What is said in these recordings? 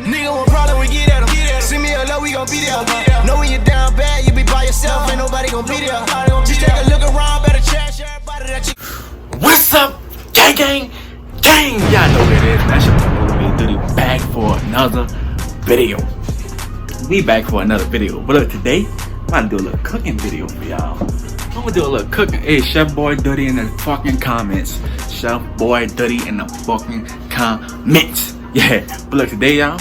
Nigga want problem, we get at him. Send me a low, we gon' be there. Know when you're down bad, you be by yourself, ain't nobody gon' be there. Just take a look around, better trash everybody that you. What's up, gang gang? Gang! Y'all know what it is. That's your NolaMadeDutty back for another video. We back for another video. But look, today, I'm about to do a little cooking video for y'all. I'm gonna do a little cooking. Hey, Chef Boy Dutty in the fucking comments. Chef Boy Dutty in the fucking comments. Yeah, but look, today, y'all.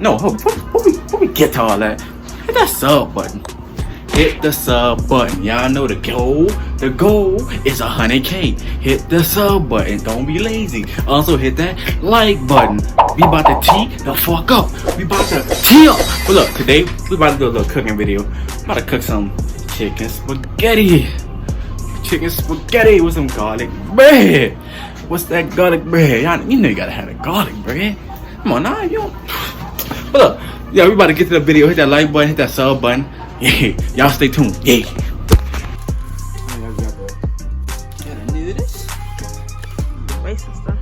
No, before we get to all that, hit that sub button. Hit the sub button. Y'all know the goal. The goal is 100K. Hit the sub button. Don't be lazy. Also hit that like button. We about to tee the fuck up. We about to tee up. But look, today we about to do a little cooking video. I'm about to cook some chicken spaghetti. Chicken spaghetti with some garlic bread. What's that garlic bread? Y'all, you know you gotta have the garlic bread. Come on, nah, you don't. But look, yeah, we about to get to the video. Hit that like button. Hit that sub button. Yeah, y'all stay tuned. Yeah. Gotta do this. Waste some stuff.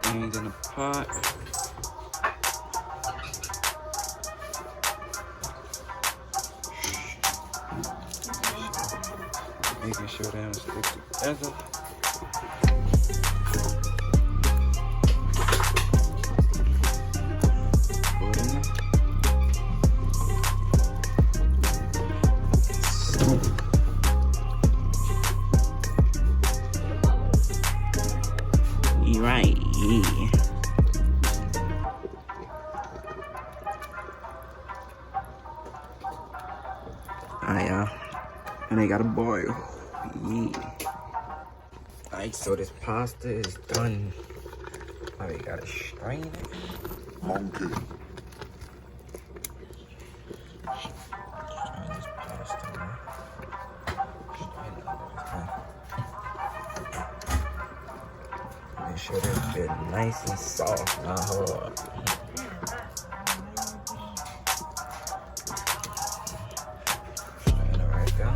Things in the pot. Making sure they don't stick together. Put it in there. You right, yeah. Alright, y'all. And they gotta boil. Yeah. Alright, so this pasta is done. Now we gotta strain it. Monkey. Strain this pasta, man. Strain it everything. Make sure this bit nice and soft, not hard. Strain it right there.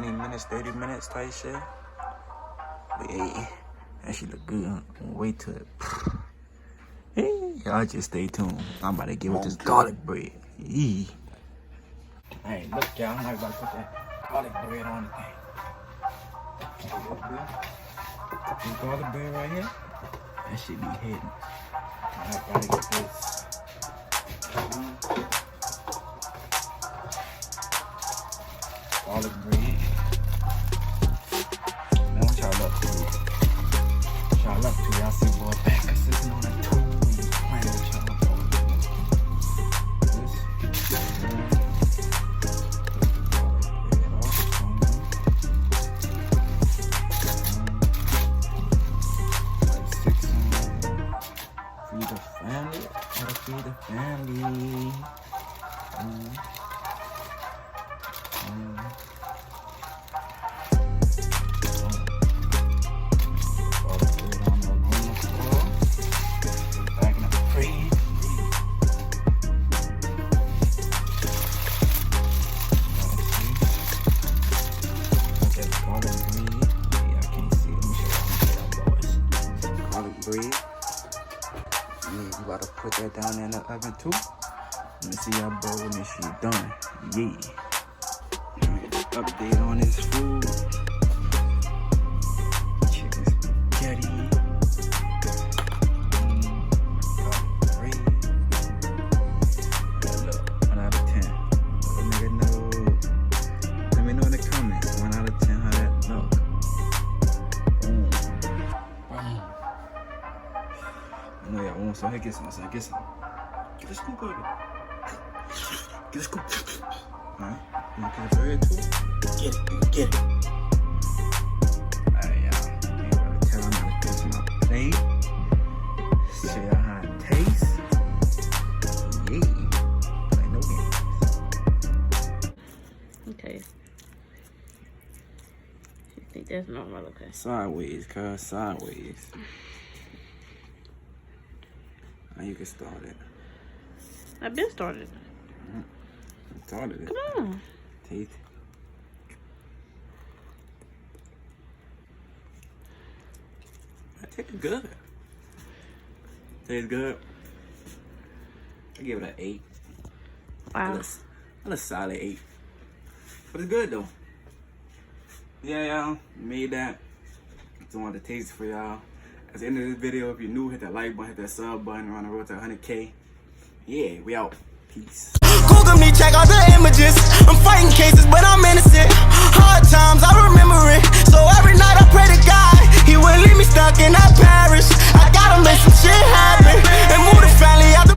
20 minutes, 30 minutes type shit. But hey, that shit look good. I'm gonna wait till it. Hey, y'all just stay tuned. I'm about to give it this garlic bread. Yee. Hey, look, y'all. I'm not about to put that garlic bread on the thing. This garlic bread right here, that should be hidden. I gotta get this. Garlic bread. Now what y'all up to? What y'all up to? Y'all see boy back sitting on that tool. Playing with y'all. Feed the family. Gotta feed the family. Bread. And you gotta put that down in the oven too. Let me see y'all bowl when this shit done. Yeah. Right, update on this food. Chicken spaghetti. Bread. Look, 1 out of 10. Let a nigga know. Let me know in the comments. 1 out of 10 how that look. I know y'all want some. Hey, get some. Get some. Get a scoop of it. Get a scoop. Alright. You want to get a bread too? Get it. Get it. Alright, y'all. Ain't gotta tell them how to fix my plate. Show y'all how it tastes. Yeah. Play no games. Okay. You think that's normal? Okay. Sideways, cuz. Sideways. Now you can start it. I've been started. Started it. Come on. Taste. That tastes good. Tastes good. I give it an 8. Wow. That's a solid 8. But it's good though. Yeah, y'all. Made that. Just wanted to taste it for y'all. At the end of this video, if you're new, hit that like button, hit that sub button. We're on the road to 100K. Yeah, we out. Peace. Google me, check out the images.